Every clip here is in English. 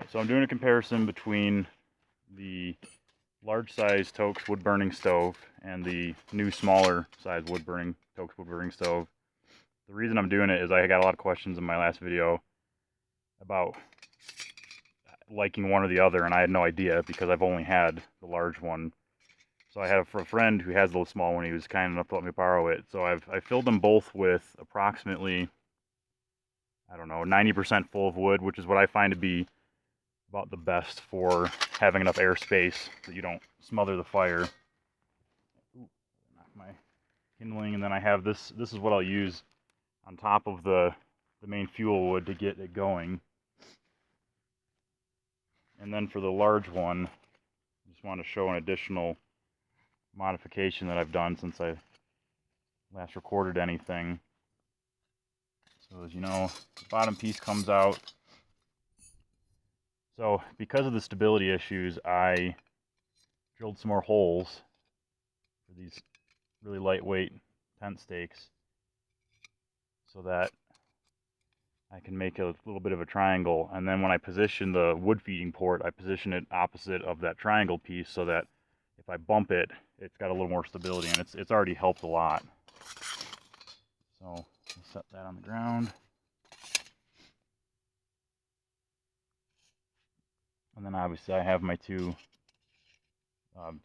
Alright, so I'm doing a comparison between the large size Toaks wood burning stove and the new smaller size Toaks wood burning stove. The reason I'm doing it is I got a lot of questions in my last video about liking one or the other, and I had no idea because I've only had the large one. So I had a friend who has the small one. He was kind enough to let me borrow it. So I filled them both with approximately, I don't know, 90% full of wood, which is what I find to be about the best for having enough airspace that you don't smother the fire. Ooh, knock my kindling, and then I have this. This is what I'll use on top of the main fuel wood to get it going. And then for the large one, I just want to show an additional modification that I've done since I last recorded anything. So as you know, the bottom piece comes out. So because of the stability issues, I drilled some more holes for these really lightweight tent stakes so that I can make a little bit of a triangle. And then when I position the wood feeding port, I position it opposite of that triangle piece so that if I bump it, it's got a little more stability, and it's already helped a lot. So I'll set that on the ground. And then obviously I have my two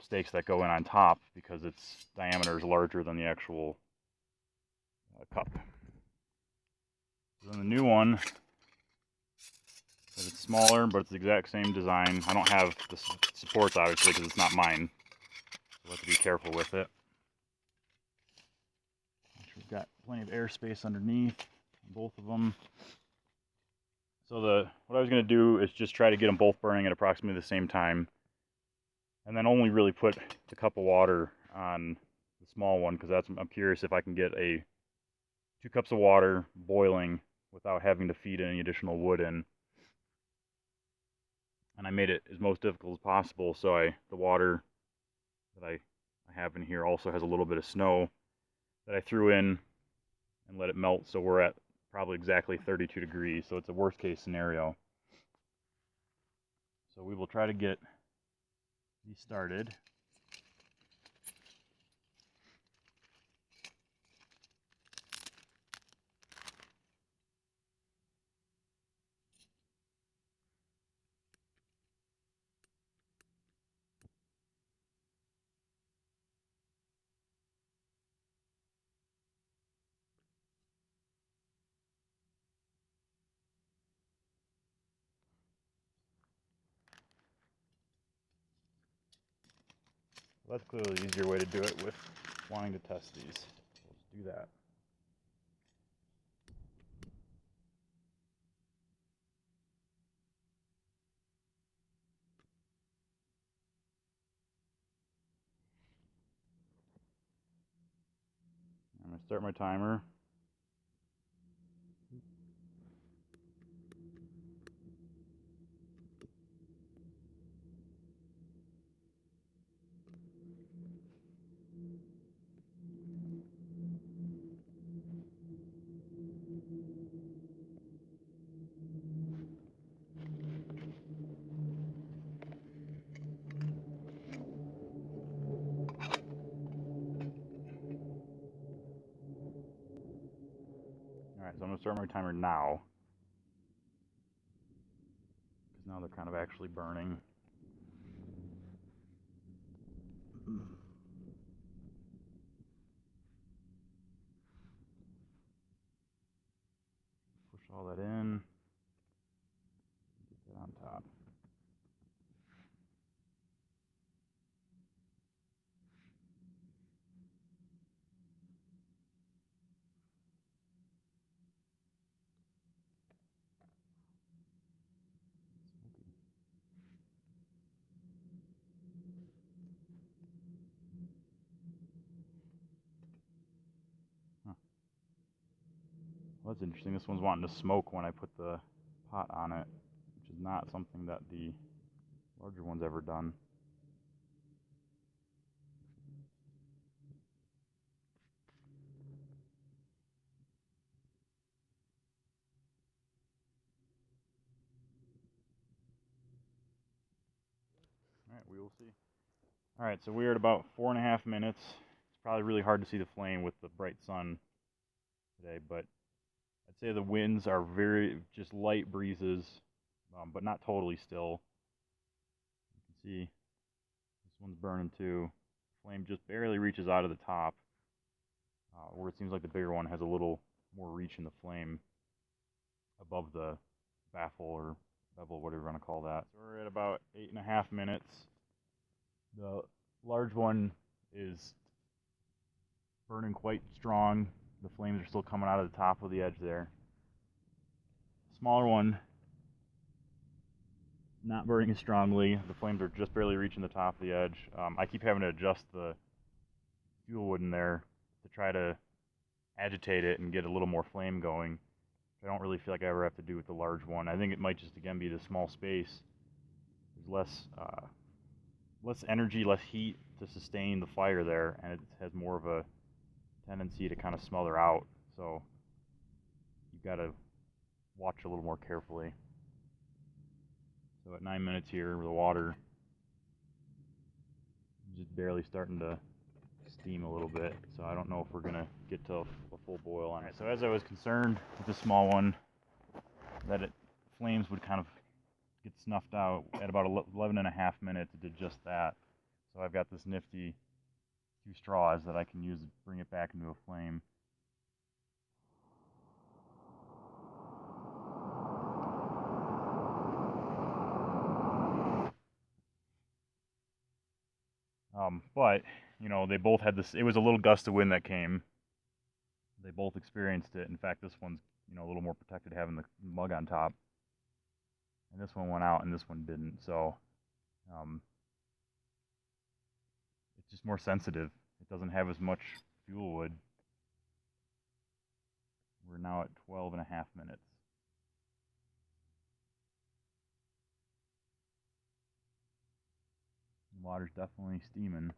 stakes that go in on top because its diameter is larger than the actual cup. Then the new one, it's smaller, but it's the exact same design. I don't have the supports obviously because it's not mine, so we'll have to be careful with it. We've got plenty of airspace underneath both of them. So what I was going to do is just try to get them both burning at approximately the same time, and then only really put the cup of water on the small one because I'm curious if I can get 2 cups of water boiling without having to feed any additional wood in. And I made it as most difficult as possible, so the water that I have in here also has a little bit of snow that I threw in and let it melt, so we're at probably exactly 32 degrees, so it's a worst case scenario. So we will try to get these started. Well, that's clearly the easier way to do it with wanting to test these. So let's do that. I'm going to start my timer. Alright, so I'm going to start my timer now, because now they're kind of actually burning. Push all that in, get that on top. Huh. Well, that's interesting. This one's wanting to smoke when I put the pot on it, which is not something that the larger one's ever done. we will see. All right, so we're at about 4.5 minutes. It's probably really hard to see the flame with the bright sun today, but I'd say the winds are just light breezes, but not totally still. You can see this one's burning too. Flame just barely reaches out of the top, where it seems like the bigger one has a little more reach in the flame above the baffle or bevel, whatever you want to call that. So we're at about 8.5 minutes. The large one is burning quite strong. The flames are still coming out of the top of the edge there. Smaller one, not burning as strongly. The flames are just barely reaching the top of the edge. I keep having to adjust the fuel wood in there to try to agitate it and get a little more flame going. I don't really feel like I ever have to do with the large one. I think it might just again be the small space. There's less energy, less heat to sustain the fire there, and it has more of a tendency to kind of smother out. So you've got to watch a little more carefully. So at 9 minutes here, the water is just barely starting to steam a little bit, so I don't know if we're gonna get to a full boil on it. So as I was concerned with the small one, that flames would kind of get snuffed out at about 11.5 minutes. It did just that. So I've got this nifty 2 straws that I can use to bring it back into a flame. But, you know, they both had this, it was a little gust of wind that came. They both experienced it. In fact, this one's, you know, a little more protected having the mug on top. And this one went out and this one didn't. So, it's just more sensitive. It doesn't have as much fuel wood. We're now at 12.5 minutes. The water's definitely steaming.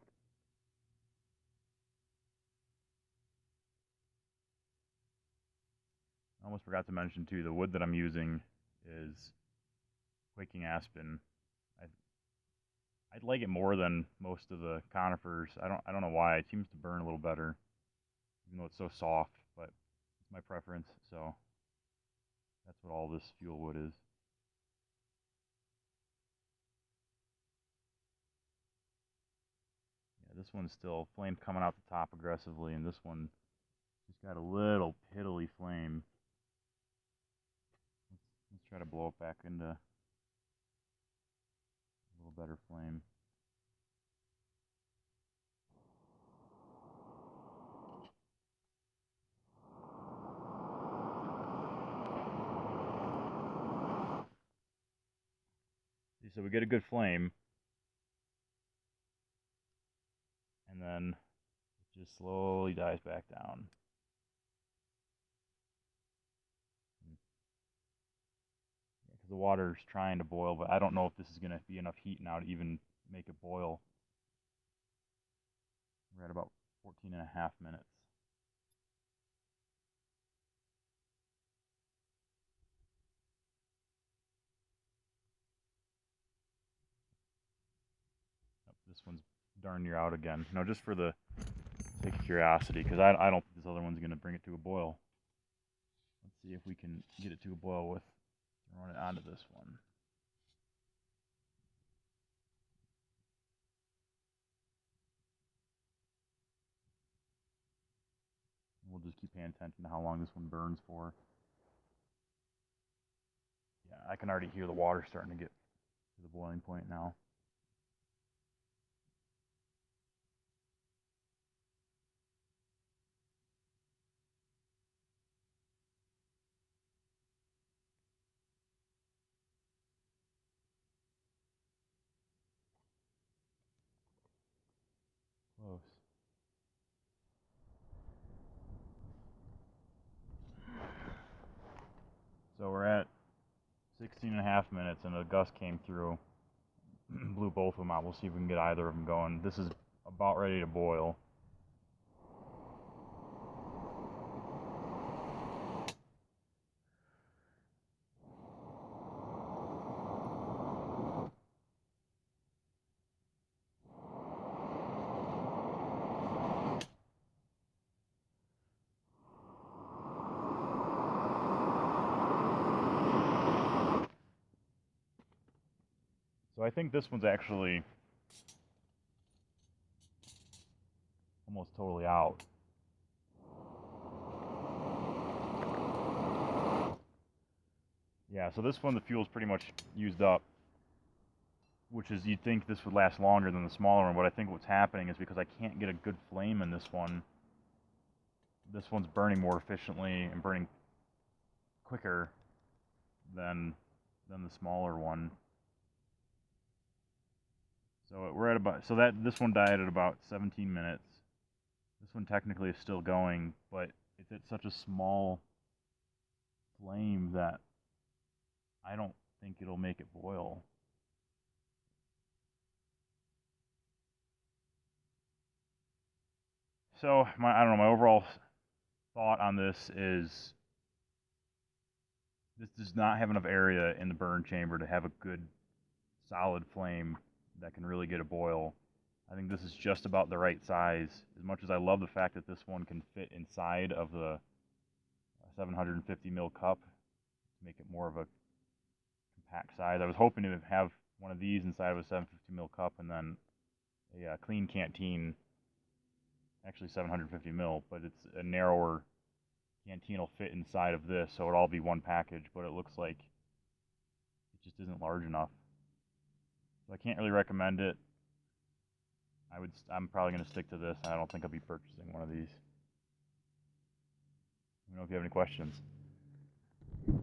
I almost forgot to mention too, the wood that I'm using is quaking aspen. I'd like it more than most of the conifers. I don't know why. It seems to burn a little better, even though it's so soft. But it's my preference. So that's what all this fuel wood is. Yeah, this one's still flame coming out the top aggressively, and this one just got a little piddly flame. Let's try to blow it back into a little better flame. See, so we get a good flame, and then it just slowly dies back down. The water's trying to boil, but I don't know if this is going to be enough heat now to even make it boil. We're at about 14.5 minutes. Oh, this one's darn near out again. You know, just for the sake of curiosity, because I don't think this other one's going to bring it to a boil. Let's see if we can get it to a boil with throwing it onto this one. We'll just keep paying attention to how long this one burns for. Yeah, I can already hear the water starting to get to the boiling point now. Close. So we're at 16.5 minutes, and a gust came through, blew both of them out. We'll see if we can get either of them going. This is about ready to boil. So I think this one's actually almost totally out. Yeah, so this one the fuel's pretty much used up, which is you'd think this would last longer than the smaller one, but I think what's happening is because I can't get a good flame in this one's burning more efficiently and burning quicker than the smaller one. So we're at about, so that this one died at about 17 minutes. This one technically is still going, but it's at such a small flame that I don't think it'll make it boil. So I don't know, my overall thought on this is this does not have enough area in the burn chamber to have a good solid flame that can really get a boil. I think this is just about the right size. As much as I love the fact that this one can fit inside of the 750 ml cup to make it more of a compact size. I was hoping to have one of these inside of a 750 ml cup and then a clean canteen, actually 750 ml, but it's a narrower canteen will fit inside of this, so it'll all be one package, but it looks like it just isn't large enough. So I can't really recommend it. I'm probably going to stick to this. I don't think I'll be purchasing one of these. Let me know if you have any questions.